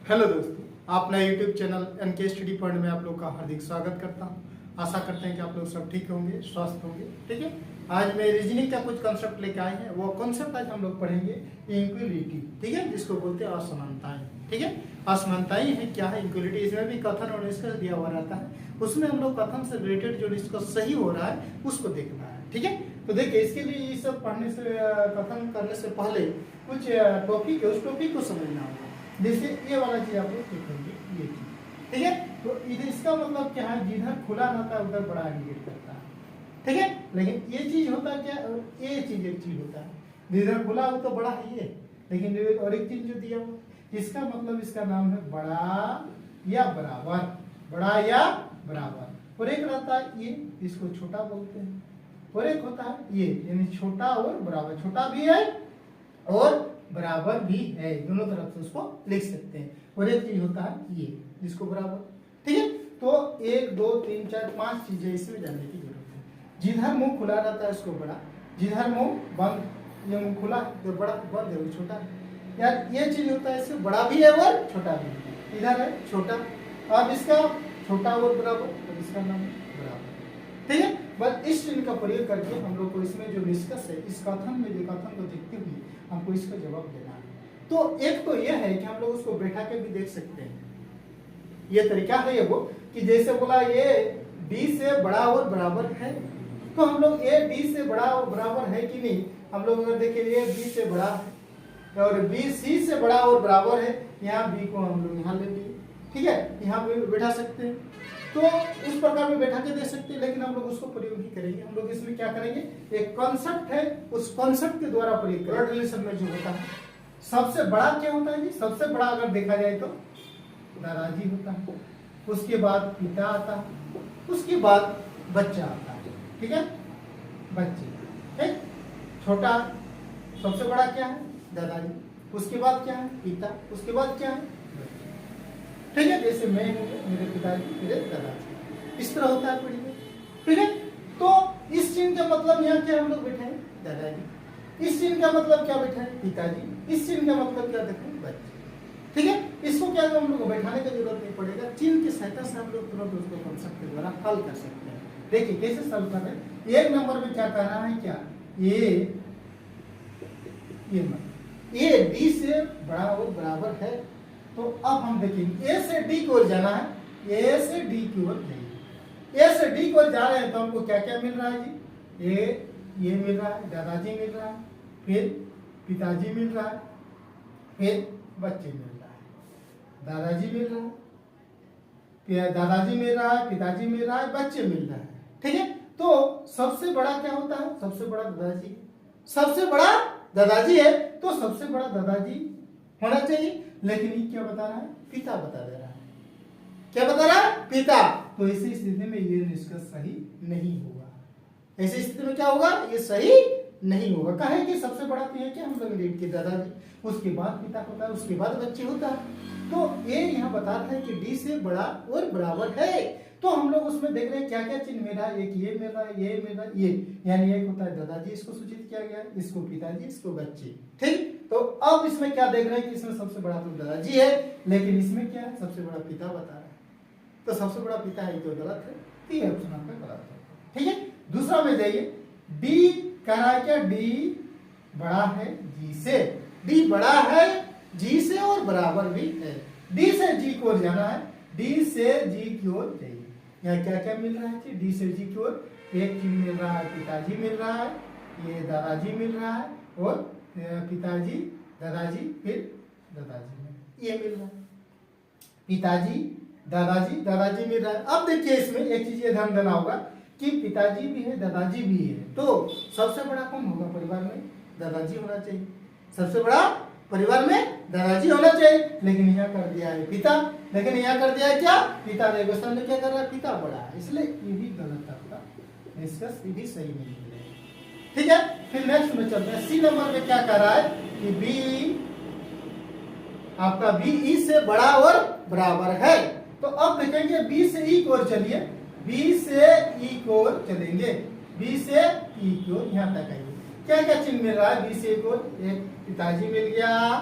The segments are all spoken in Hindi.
हेलो दोस्तों, अपना YouTube channel NK study point में आप लोग का हार्दिक स्वागत करता हूं। आशा करते हैं कि आप लोग सब ठीक होंगे, स्वस्थ होंगे। ठीक है, आज मैं रीजनिंग का कुछ कॉन्सेप्ट लेके आए हैं। वो कॉन्सेप्ट आज हम लोग पढ़ेंगे इक्वलिटी। ठीक है, जिसको बोलते हैं असमानताएं। ठीक है, असमानताएं है क्या है इक्वलिटी। इसमें भी कथन और निष्कर्ष दिया हुआ रहता है। उसमें हम लोग कथन से रिलेटेड जो निष्कर्ष सही हो रहा है उसको देखना है। ठीक है, तो देखिए इसके लिए ये सब पढ़ने से कथन करने से पहले कुछ टॉपिक है, उस टॉपिक को समझना होगा। जैसे ये वाला चीज आप लोग देखेंगे, ये चीज। ठीक है, तो इधर इसका मतलब क्या है, जिधर खुला रहता है उधर बड़ा इंडिकेट करता है। ठीक है, लेकिन ये चीज होता है क्या, ये चीज एक चीज होता है, जिधर खुला हो तो बड़ा है ये। लेकिन और एक चीज जो दिया हो, इसका मतलब इसका नाम है बड़ा या बराबर, बड़ा या बराबर। और एक रहता है ये, इसको छोटा बोलते हैं। और एक होता है ये, यानी छोटा और बराबर, छोटा भी है और बराबर भी है, दोनों तरफ से उसको लिख सकते हैं। और एक चीज होता है ये, जिसको बराबर। ठीक है, तो 1 2 3 4 5 चीजें इसमें जानने की जरूरत है। जिधर मुंह खुला रहता है उसको बड़ा, जिधर मुंह बंद, ये मुंह खुला तो बड़ा, बंद है वो छोटा। यार ये चीज होता है, इससे बड़ा भी है और छोटा भी है। इधर है छोटा, अब इसका छोटा और बराबर, और इसका नाम बराबर। ठीक है, बस इस चिन्ह का प्रयोग करके हम लोग को इसमें जो निष्कर्ष है, इस कथन में जो कथन को देखते हुए हमको इसका जवाब देना है। तो एक तो यह है कि हम लोग उसको बैठा के भी देख सकते हैं। ये तरीका है ये वो, कि जैसे बोला ये b से बड़ा और बराबर है, तो हम लोग ये b से बड़ा और बराबर है कि नहीं, हम लोग अगर देखें ये b से बड़ा है और b c से बड़ा और बराबर है, यहाँ b को हम लोग यहाँ ले लिए। ठीक है, यहाँ पे बैठा सकते हैं, तो इस प्रकार में बैठा के दे सकते हैं। लेकिन हम लोग उसको प्रयोग ही करेंगे। हम लोग इसमें क्या करेंगे, एक कॉन्सेप्ट है, उस कॉन्सेप्ट के द्वारा प्रयोग करेंगे। रिलेशन में जो होता है, सबसे बड़ा क्या होता है जी, सबसे बड़ा अगर देखा जाए तो दादाजी होता है, उसके बाद पिता आता है, उसके बाद बच्चा आता है। ठीक है, बच्चे। ठीक, छोटा सबसे बड़ा क्या है, दादाजी, उसके बाद क्या है, पिता, उसके बाद क्या है, ठीक है। जैसे मैं हूँ, मेरे पिताजी, मेरे दादाजी, इस तरह होता है पीढ़ी में। ठीक है, तो इस चिन्ह का मतलब यहाँ क्या हम लोग बैठे हैं, दादाजी। इस चिन्ह का मतलब क्या बैठा है, पिताजी। इस चिन्ह का मतलब क्या देखें, बच्चे। ठीक है, इसको क्या हम लोग को बैठाने की जरूरत नहीं पड़ेगा, चिन्ह की सहायता से हम लोग तुरंत उसको कॉन्सेप्ट के द्वारा हल कर सकते हैं। देखिए कैसे सॉल्व कर रहे हैं। एक नंबर में क्या करना है, क्या ये डी से बड़ा और बराबर है, तो अब हम देखेंगे ए से डी की ओर जाना है, ए से डी की ओर जाइए। ए से डी की ओर जा रहे हैं तो हमको क्या क्या मिल रहा है जी, ये मिल रहा है, दादाजी मिल रहा है, फिर पिताजी मिल रहा है, फिर बच्चे मिल रहा है। दादाजी मिल रहा है, दादाजी मिल रहा है, पिताजी मिल रहा है, बच्चे मिल रहा है। ठीक है, तो सबसे बड़ा क्या होता है, सबसे बड़ा दादाजी। सबसे बड़ा दादाजी है तो सबसे बड़ा दादाजी होना चाहिए। लेकिन ये क्या बता रहा है, पिता बता दे रहा है। क्या बता रहा है, पिता। तो ऐसी स्थिति में ये निष्कर्ष सही नहीं होगा। ऐसी स्थिति में क्या होगा, ये सही नहीं होगा। कहे कि सबसे बड़ा तो ये क्या हम लोग के दादाजी, उसके बाद पिता होता है, उसके बाद बच्चे होता है। तो ये यहाँ बता रहा है कि डी से बड़ा और बराबर है। तो हम लोग उसमें देख रहे हैं क्या क्या चिन्ह मिल रहा है, एक ये मिल रहा है, ये मिल रहा है, ये, यानी एक होता है दादाजी, इसको सूचित किया गया है, इसको पिताजी, इसको बच्चे। ठीक, तो अब इसमें क्या देख रहे हैं कि इसमें सबसे बड़ा तो दादाजी है, लेकिन इसमें क्या है, सबसे बड़ा पिता बता रहा है। तो सबसे बड़ा पिता है तो गलत है, तो ये ऑप्शन आपका गलत है। ठीक है, दूसरा में जाइए, डी कह रहा है क्या, डी बड़ा है जी से, डी बड़ा है जी से और बराबर भी है। डी से जी की ओर जाना है, डी से जी की ओर जाइए। यहाँ क्या क्या मिल रहा है, डी से जी की ओर एक चीज मिल रहा है, पिताजी मिल रहा है, ये दादाजी मिल रहा है, और पिताजी, दादाजी, फिर दादाजी, ये मिल रहा है। पिताजी, दादाजी, दादाजी मिल रहा है। अब देखिए इसमें एक चीज ये ध्यान देना होगा कि पिताजी भी है, दादाजी भी है, तो सबसे बड़ा कौन होगा परिवार में, दादाजी होना चाहिए। सबसे बड़ा परिवार में दादाजी होना चाहिए, लेकिन यहाँ कर दिया है पिता। लेकिन यहाँ कर दिया है क्या, पिता। क्वेश्चन में क्या कर रहा है, पिता बड़ा है, इसलिए ये भी गलत आपका निष्कर्ष, ये भी सही नहीं है। ठीक है, फिर नेक्स्ट में चलते हैं। सी नंबर में क्या कर रहा है कि बी आपका बी ई से बड़ा और बराबर है। तो अब देखेंगे बी से ई की ओर चलिए, बी से ई की ओर चलेंगे, बी से ई की ओर यहाँ तक आइए। क्या क्या चिन्ह मिल रहा है, बी से ई की ओर, एक पिताजी मिल गया,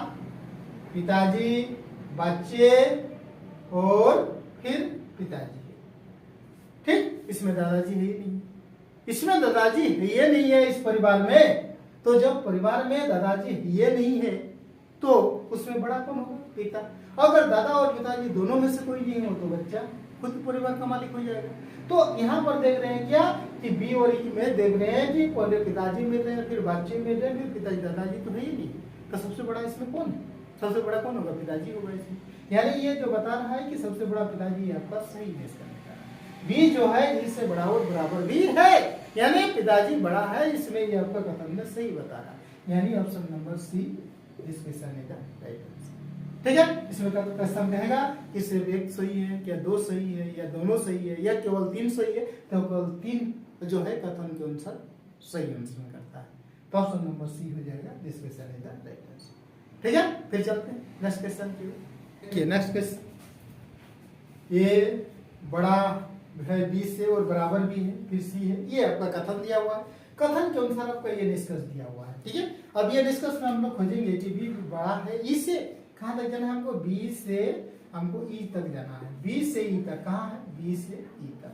पिताजी, बच्चे और फिर पिताजी है। ठीक, इसमें दादाजी है ही नहीं, इसमें दादाजी है ये नहीं है इस परिवार में। तो जब परिवार में दादाजी ये नहीं है तो उसमें बड़ा कौन होगा? पिता। अगर दादा और पिताजी दोनों में से कोई नहीं हो तो बच्चा खुद परिवार का मालिक हो जाएगा। तो यहाँ पर देख रहे हैं क्या कि बी और ई में देख रहे हैं कि पहले पिताजी मिल रहे हैं, फिर बच्चे मिल रहे हैं, फिर पिताजी। दादाजी तो है ही नहीं, तो सबसे बड़ा इसमें कौन है? सबसे बड़ा कौन होगा? पिताजी होगा इसमें। यानी ये जो बता रहा है कि सबसे बड़ा पिताजी आपका सही है इसका। बी जो है इससे बड़ा और बराबर भी है, यानी पिताजी बड़ा है, इसमें ये आपका कथन में सही बता रहा है। यानी ऑप्शन नंबर सी इस क्वेश्चन का राइट आंसर। ठीक है, इसमें क्वेश्चन कहेगा कि सिर्फ एक सही है, क्या दो सही है, या दोनों सही है, या केवल तीन सही है, तो केवल तीन जो है कथन के अनुसार सही आंसर करता है। तो ऑप्शन नंबर सी हो जाएगा दिस क्वेश्चन का राइट आंसर। ठीक है, फिर चलते हैं नेक्स्ट क्वेश्चन की। देखिए नेक्स्ट क्वेश्चन, ये बड़ा है बी से और बराबर भी है, फिर सी है, ये आपका कथन दिया हुआ है। कथन के अनुसार आपका ये निष्कर्ष दिया हुआ है। ठीक है, अब ये निष्कर्ष में हम लोग खोजेंगे कि बी बड़ा है ई से। कहां तक जाना है हमको? बी से हमको ई तक जाना है। बी से ई तक कहां है? बी से ई तक।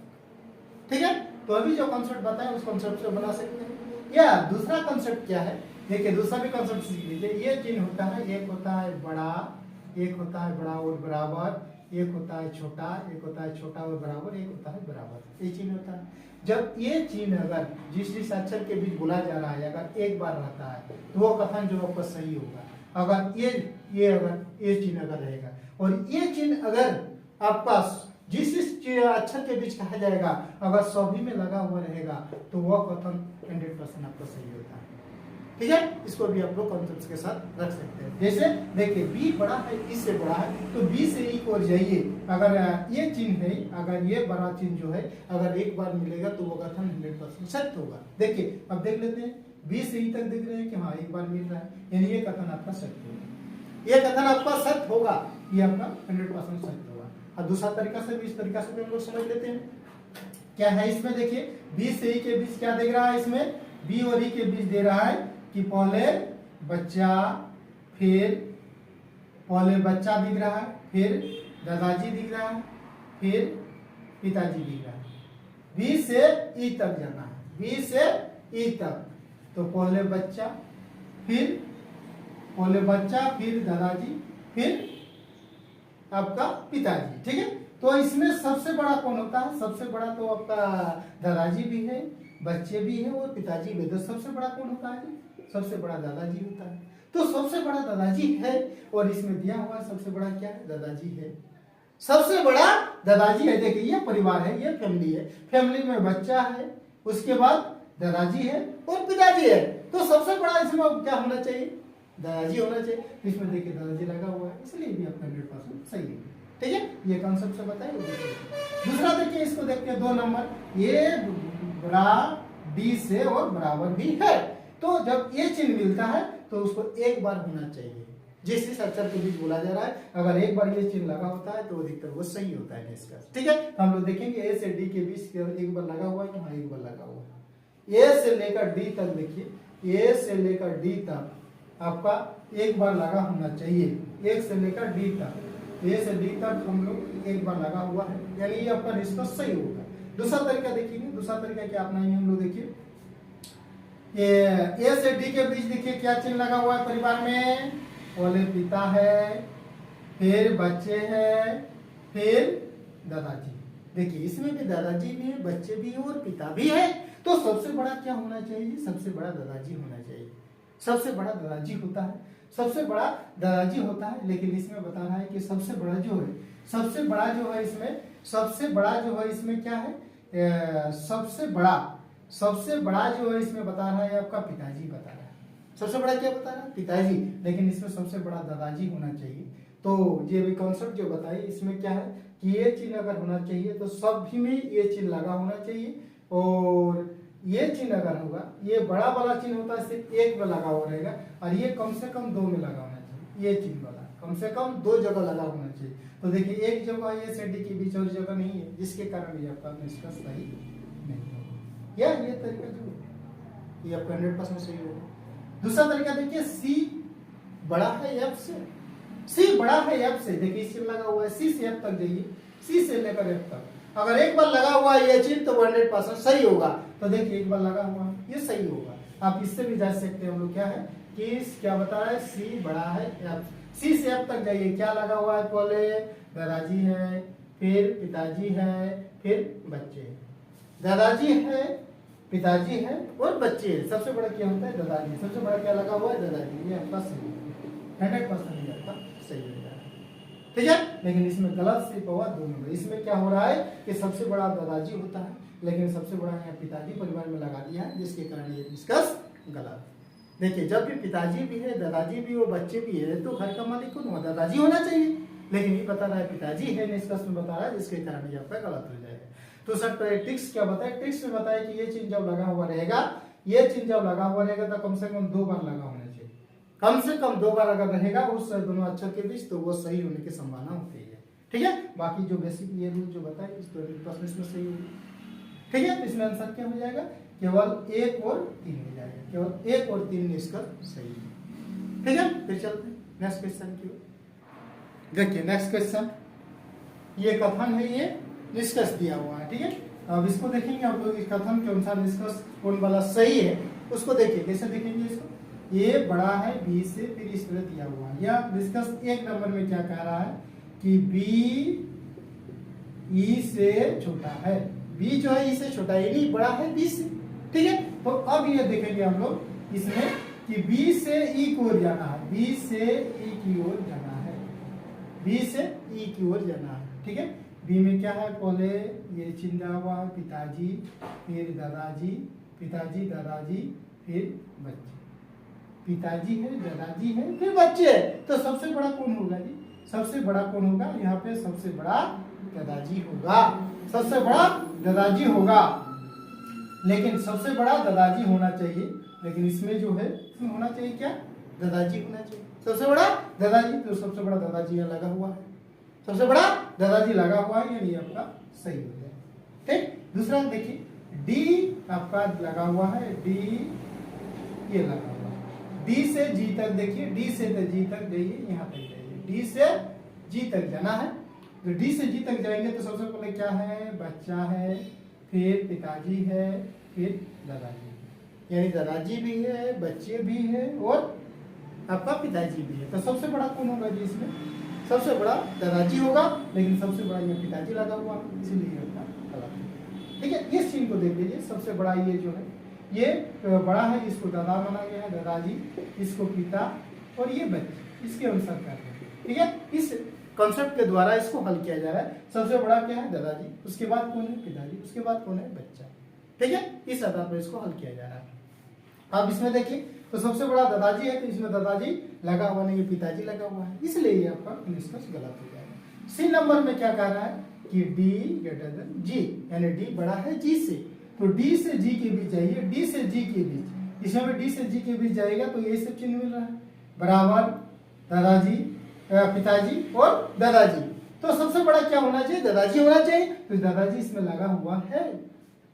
ठीक है, तो अभी जो कॉन्सेप्ट बताया उस कॉन्सेप्ट से बना सकते हैं। या दूसरा कॉन्सेप्ट क्या है, देखिए दूसरा भी कॉन्सेप्ट सीख लीजिए। ये चिन्ह होता है, एक होता है बड़ा, एक होता है बड़ा और बराबर, एक होता है छोटा, एक होता है छोटा और बराबर, एक होता है बराबर। ये चिन्ह होता है। जब ये चिन्ह अगर जिस अक्षर के बीच बोला जा रहा है अगर एक बार रहता है तो वो कथन जो आपका सही होगा। अगर ये चिन्ह अगर रहेगा और ये चिन्ह अगर आपका जिस अक्षर के बीच कहा जाएगा अगर सभी में लगा हुआ रहेगा तो वह कथन 100% आपका सही होता है। ठीक है, इसको भी आप लोग कॉन्सेप्ट के साथ रख सकते हैं। जैसे देखिए बी बड़ा है ई से बड़ा है, तो बी से ई को जाइए, अगर ये चिन्ह है, अगर ये बड़ा चिन्ह जो है अगर एक बार मिलेगा तो वो कथन 100% सत्य होगा। देखिए अब देख लेते हैं, बी से ई तक देख रहे हैं कि हाँ एक बार मिल रहा है, यानी ये कथन आपका सत्य होगा। ये कथन आपका सत्य होगा, ये आपका 100% सत्य होगा। अब दूसरा तरीका से भी इस तरीका से भी हम लोग समझ लेते हैं। क्या है इसमें? देखिए बी से ई के बीच क्या देख रहा है? इसमें बी और ई के बीच दे रहा है कि पहले बच्चा दिख रहा है, फिर दादाजी दिख रहा है, फिर पिताजी दिख रहा है। बी से ई तक जाना है, बी से ई तक, तो पहले बच्चा, फिर दादाजी, फिर आपका पिताजी। ठीक है, तो इसमें सबसे बड़ा कौन होता है? सबसे बड़ा तो आपका दादाजी भी है, बच्चे भी है और पिताजी भी। तो सबसे बड़ा कौन होता है? सबसे बड़ा दादाजी होता है। तो सबसे बड़ा दादाजी है और इसमें दिया हुआ सबसे बड़ा क्या है? दादाजी है। सबसे बड़ा दादाजी है। देखिए ये परिवार है, ये फैमिली है, फैमिली में बच्चा है, उसके बाद दादाजी है और पिताजी है। तो सबसे बड़ा इसमें क्या होना चाहिए? दादाजी होना चाहिए। इसमें देखिए दादाजी लगा हुआ है, इसलिए भी आपका 100% सही है। ठीक है, ये कॉन्सेप्ट से बताइए। दूसरा देखिए, इसको देखते हैं 2 नंबर, ये बड़ा डी से और बराबर भी है। तो जब ये चिन्ह मिलता है तो उसको एक बार होना चाहिए। जिस अक्षर के बीच बोला जा रहा है अगर एक बार ये चिन्ह लगा होता है तो अधिकतर वो सही होता है इसका। ठीक है, तो हम लोग देखेंगे ए से डी के बीच एक बार लगा हुआ है कि हाँ एक बार लगा हुआ है। ए से लेकर डी तक देखिए, ए से लेकर डी तक आपका एक बार लगा होना चाहिए। एक से लेकर डी तक, ए से डी तक हम लोग एक बार लगा हुआ है, यानी ये आपका निष्कर्ष सही होगा। दूसरा तरीका देखिए, दूसरा तरीका क्या अपनाएंगे हम लोग? देखिए ए से डी के बीच देखिए क्या चिन्ह लगा हुआ है परिवार में? पहले पिता है, फिर बच्चे हैं, फिर दादाजी। देखिए इसमें भी दादाजी भी है, बच्चे भी है और पिता भी है। तो सबसे बड़ा क्या होना चाहिए? सबसे बड़ा दादाजी होना चाहिए। सबसे बड़ा दादाजी होता है, सबसे बड़ा दादाजी होता है। लेकिन इसमें बता रहा है कि सबसे बड़ा जो है इसमें क्या है? सबसे बड़ा जो है इसमें बता रहा है आपका पिताजी बता रहा है। सबसे बड़ा क्या बता रहा है? पिताजी। लेकिन इसमें सबसे बड़ा दादाजी होना चाहिए। तो ये भी कॉन्सेप्ट जो बताइए इसमें क्या है कि ये चिन्ह अगर होना चाहिए तो सभी में ये चिन्ह लगा होना चाहिए, और ये चिन्ह अगर होगा, ये बड़ा वाला चिन्ह होता है सिर्फ एक में लगा हुआ रहेगा, और ये कम से कम 2 में लगा होना चाहिए। ये चिन्ह वाला कम से कम 2 जगह लगा होना चाहिए। तो देखिए एक जगह ये से डी के बीच और जगह नहीं है, जिसके कारण ये आपका निष्कर्ष सही नहीं होगा। या ये तरीका जो ये आपका 100% सही होगा। दूसरा तरीका देखिए, सी बड़ा है एफ से, सी बड़ा है एफ से, देखिए सी लगा हुआ है, सी से एफ तक जाइए, सी से लेकर एफ तक। अगर एक बार लगा हुआ है ये चिन्ह तो 100% सही होगा। तो देखिए एक बार लगा हुआ है, ये सही होगा। आप इससे भी जांच सकते हैं हम लोग क्या है कि क्या बता रहा है, सी बड़ा है एफ, सी से एफ तक जाइए, क्या लगा हुआ है, पहले दादाजी है, फिर पिताजी है, फिर बच्चे, दादाजी है, पिताजी है और बच्चे है। सबसे बड़ा क्या होता है, दादाजी। सबसे बड़ा क्या लगा हुआ है, दादाजी। ये आपका सही 100% आपका सही हो जाएगा, ठीक है। लेकिन इसमें गलत सिर्फ हुआ 2 नंबर। इसमें क्या हो रहा है कि सबसे बड़ा दादाजी होता है, लेकिन सबसे बड़ा यहाँ पिताजी परिवार में लगा दिया है, जिसके कारण ये डिस्कस गलत। देखिए जब भी पिताजी भी है, दादाजी भी हो, बच्चे भी है, तो घर का मालिक कौन होगा, दादाजी होना चाहिए। लेकिन ये बता रहा है पिताजी है, निष्कर्ष में बता रहा है, जिसके कारण ये आपका गलत हो जाएगा। तो सर ट्रिक्स क्या बताए, ट्रिक्स में बताया कि ये चिन्ह जब लगा हुआ रहेगा, ये चिन्ह जब लगा हुआ रहेगा तो कम से कम 2 बार लगा होना चाहिए। कम से कम 2 बार अगर रहेगा उस दोनों अक्षर के बीच, तो वो सही होने की संभावना होती है, ठीक है। बाकी जो बेसिक ये रूल जो बताए इस प्रश्न इसमें सही होगी, ठीक है। इसमें आंसर क्या हो जाएगा, केवल 1 और 3 हो जाएगा, केवल 1 और 3 निष्कर्ष सही है, ठीक है। फिर चलते हैं नेक्स्ट क्वेश्चन की ओर। देखिए नेक्स्ट क्वेश्चन, ये कथन है, ये निष्कर्ष दिया हुआ है, ठीक है। अब इसको देखेंगे आप लोग, इस कथन के अनुसार निष्कर्ष कौन वाला सही है उसको देखिए। कैसे देखेंगे इसको, ये बड़ा है बी से, फिर इस तरह दिया हुआ है। या निष्कर्ष 1 नंबर में क्या कह रहा है कि बी ई से छोटा है, बी जो है ई से छोटा है, यानी बड़ा है बी से, ठीक है। तो अब ये देखेंगे हम लोग इसमें कि बी से ई की ओर जाना है, बी से ई की ओर जाना है, बी से ई की ओर जाना है, ठीक है। बी में क्या है, पहले ये चिन्ह हुआ है पिताजी, फिर दादाजी, पिताजी दादाजी, फिर बच्चे, पिताजी है, दादाजी है, फिर बच्चे है। तो सबसे बड़ा कौन होगा जी, सबसे बड़ा कौन होगा, यहाँ पे सबसे बड़ा दादाजी होगा, सबसे बड़ा दादाजी होगा। लेकिन सबसे बड़ा दादाजी होना चाहिए, लेकिन इसमें जो है इसमें होना चाहिए क्या, दादाजी होना चाहिए, सबसे बड़ा दादाजी। तो सबसे बड़ा दादाजी यहाँ लगा हुआ है, सबसे बड़ा दादाजी लगा हुआ है, यानी आपका सही हो गया, ठीक। दूसरा देखिए डी आपका लगा हुआ है, डी ये लगा हुआ है, डी से जी तक देखिए, डी से जी तक जाइए, यहाँ तक जाइए, डी से जी तक जाना है। तो डी से जी तक जाएंगे तो सबसे पहले क्या है, बच्चा है, फिर पिताजी है, फिर दादाजी, यानी दादाजी भी है, बच्चे भी है और आपका पिताजी भी है। तो सबसे बड़ा कौन होगा जी, इसमें सबसे बड़ा दादाजी होगा, लेकिन सबसे बड़ा ये पिताजी लगा हुआ है, इसीलिए आपका गलत है, ठीक है। इस चीज को देख लीजिए, सबसे बड़ा ये जो है ये बड़ा है, इसको दादा माना गया है, दादाजी, इसको पिता, और ये बच्चे, इसके अनुसार कर रहे हैं, ठीक है। इस कॉन्सेप्ट के द्वारा इसको हल किया जा रहा है। सबसे बड़ा क्या है, दादाजी, उसके बाद कौन है, पिताजी, उसके बाद कौन है, बच्चा, ठीक है। इस आधार पर इसको हल किया जा रहा है। अब इसमें देखिए तो सबसे बड़ा दादाजी है, तो इसमें दादाजी लगा हुआ नहीं, पिताजी लगा हुआ है, इसलिए ये आपका निष्कर्ष गलत हो जाएगा। सी नंबर में क्या कह रहा है कि डी ग्रेटर देन जी, यानी डी बड़ा है जी से, तो डी से जी के बीच जाइए, डी से जी के बीच, इसमें डी से जी के बीच जाएगा तो ये सब चिन्ह मिल रहा है, बराबर दादाजी, पिताजी और दादाजी। तो सबसे बड़ा क्या होना चाहिए, दादाजी होना चाहिए, तो दादाजी इसमें लगा हुआ है,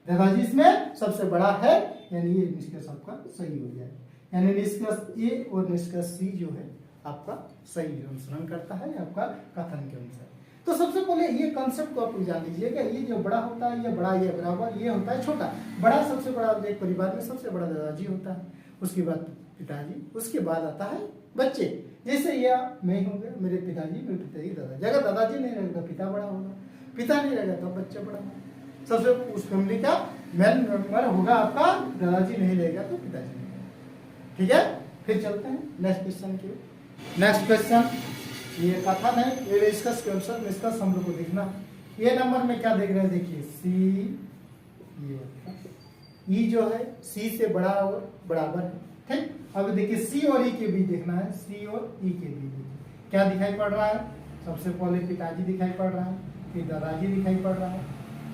दादाजी इसमें सबसे बड़ा है, यानी ये निष्कर्ष आपका सही हो जाए, यानी निष्कर्ष ए और निष्कर्ष सी जो है आपका सही अनुसरण करता है आपका कथन के अनुसार। तो सबसे पहले ये कंसेप्ट को आप जान लीजिएगा, ये जो बड़ा होता है, ये बड़ा, ये बराबर, ये होता है छोटा। बड़ा सबसे बड़ा एक परिवार में सबसे बड़ा दादाजी होता है, उसके बाद पिताजी, उसके बाद आता है बच्चे। जैसे ये मैं हूँ, मेरे पिताजी, मेरे पिताजी, दादाजी। अगर दादाजी नहीं रहेगा तो पिता बड़ा होगा, पिता नहीं रहेगा तो बच्चा बड़ा होगा। सबसे उस फैमिली का मेन मेंबर होगा आपका, दादाजी नहीं रहेगा तो पिताजी नहीं रहेगा, ठीक है। फिर चलते हैं नेक्स्ट क्वेश्चन की। नेक्स्ट क्वेश्चन ये कथन है, ये निष्कर्ष के अनुसार निष्कर्ष हम लोग को देखना। ये नंबर में क्या देख रहे हैं, देखिए सी, ये ई जो है सी से बड़ा और बराबर है, ठीक। अब देखिए सी और ई के बीच देखना है, सी और ई के बीच क्या दिखाई पड़ रहा है, सबसे पहले पिताजी दिखाई पड़ रहा है, फिर दादाजी दिखाई पड़ रहा है,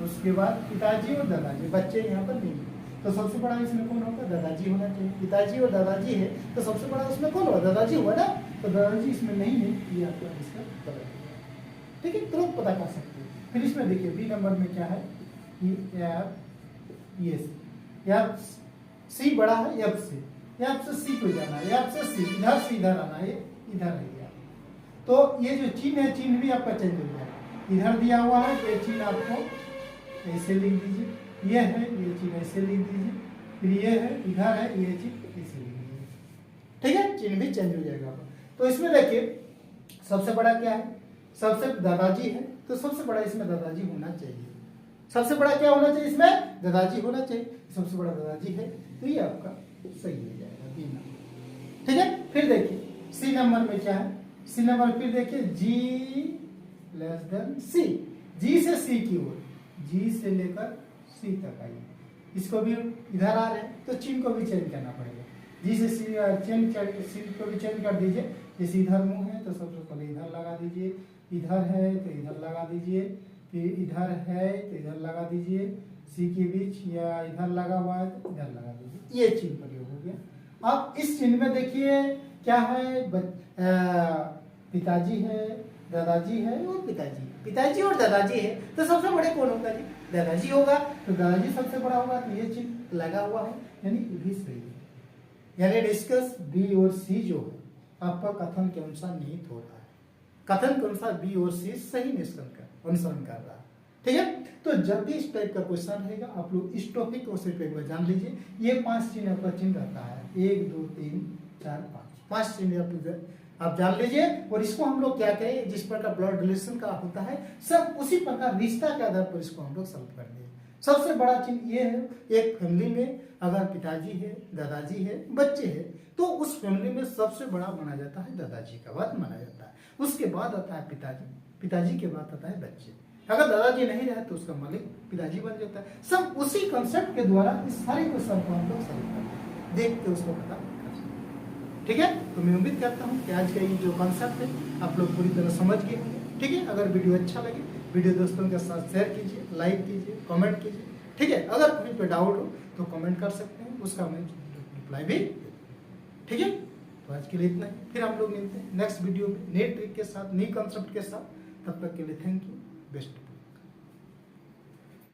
उसके बाद पिताजी और दादाजी, बच्चे यहाँ पर नहीं है। तो सबसे बड़ा इसमें कौन होगा, दादाजी होना चाहिए। पिताजी और दादाजी है तो सबसे बड़ा उसमें कौन होगा, दादाजी हुआ ना, तो दादाजी इसमें नहीं है, ये आपका इसका गलत है, ठीक है। तुरंत पता कर सकते हैं। फिर इसमें देखिए बी नंबर में क्या है कि एफ, ये एफ सी बड़ा है एफ से, एफ से सी को जाना है, एफ से सी, इधर से इधर आना है, इधर है, तो ये जो चिन्ह है, चिन्ह भी आपका चेंज हो जाएगा। इधर दिया हुआ है, ये चिन्ह आपको ऐसे लिख दीजिए, ये है, ये चिन्ह ऐसे लिख दीजिए, फिर ये है, इधर है, ये चिन्ह ऐसे लिख दीजिए। ठीक है, चिन्ह भी चेंज हो जाएगा। तो इसमें देखिए सबसे बड़ा क्या है, सबसे दादाजी है, तो सबसे बड़ा इसमें दादाजी होना चाहिए। सबसे बड़ा क्या होना चाहिए, इसमें दादाजी होना चाहिए। सबसे बड़ा दादाजी है, तो ये आपका सही हो जाएगा बी नंबर। ठीक है, फिर देखिए सी नंबर में क्या है, सी नंबर फिर देखिए जी लेस देन सी, जी से सी की ओर, जी से लेकर सी तक आइए। इसको भी इधर आ रहे हैं तो चिन्ह को भी चेंज करना पड़ेगा। जी से सी सी को भी चेंज कर दीजिए। जैसे इधर मुंह है तो सबसे पहले इधर लगा दीजिए, इधर है तो इधर लगा दीजिए, फिर इधर है तो इधर लगा दीजिए, सी के बीच या इधर लगा हुआ है तो इधर लगा दीजिए। ये चिन्ह प्रयोग हो गया। अब इस चिन्ह में देखिए क्या है, पिताजी है, दादाजी है और पिताजी। पिताजी और दादाजी है तो सबसे बड़े कौन होगा जी, दादाजी होगा। तो दादाजी सबसे बड़ा होगा, तो ये चिन्ह लगा हुआ है, यानी भी सही है। यानी डिस्कस बी और सी जो है आपका कथन के अनुसार निहित हो रहा है, कथन के अनुसार बी और सी सही अनुसरण कर रहा है। ठीक है, तो जब भी इस टाइप का क्वेश्चन रहेगा आप लोग इस टॉपिक को सिर्फ एक बार जान लीजिए। ये 5 चिन्ह आपका चिन्ह रहता है, 1 2 3 4 5 चिन्ह आप जान लीजिए। और इसको हम लोग क्या करें, जिस प्रकार ब्लड रिलेशन का होता है सब उसी प्रकार रिश्ता के आधार पर इसको हम लोग सॉल्व कर दें। सबसे बड़ा चिन्ह ये है, एक फैमिली में अगर पिताजी है, दादाजी है, बच्चे हैं, तो उस फैमिली में सबसे बड़ा माना जाता है दादाजी का बाद माना जाता है। उसके बाद आता है पिताजी, पिताजी के बाद आता है बच्चे। अगर दादाजी नहीं रहे तो उसका मालिक पिताजी बन जाता है। सब उसी कंसेप्ट के द्वारा इस सारे क्वेश्चन को हम लोग सॉल्व करते हैं, देख के उसको पता कर सकते हैं। ठीक है, तो मैं उम्मीद करता हूँ कि आज का ये जो कंसेप्ट है आप लोग पूरी तरह समझ गए होंगे। ठीक है, अगर वीडियो अच्छा लगे वीडियो दोस्तों के साथ शेयर कीजिए, लाइक कीजिए, कमेंट कीजिए। ठीक है, अगर कहीं पे डाउट हो तो कमेंट कर सकते हैं, उसका मैं रिप्लाई भी। ठीक है, तो आज के लिए इतना ही, फिर हम लोग मिलते हैं नेक्स्ट वीडियो में नए ट्रिक के साथ, नई कंसेप्ट के साथ। तब तक के लिए थैंक यू, बेस्ट।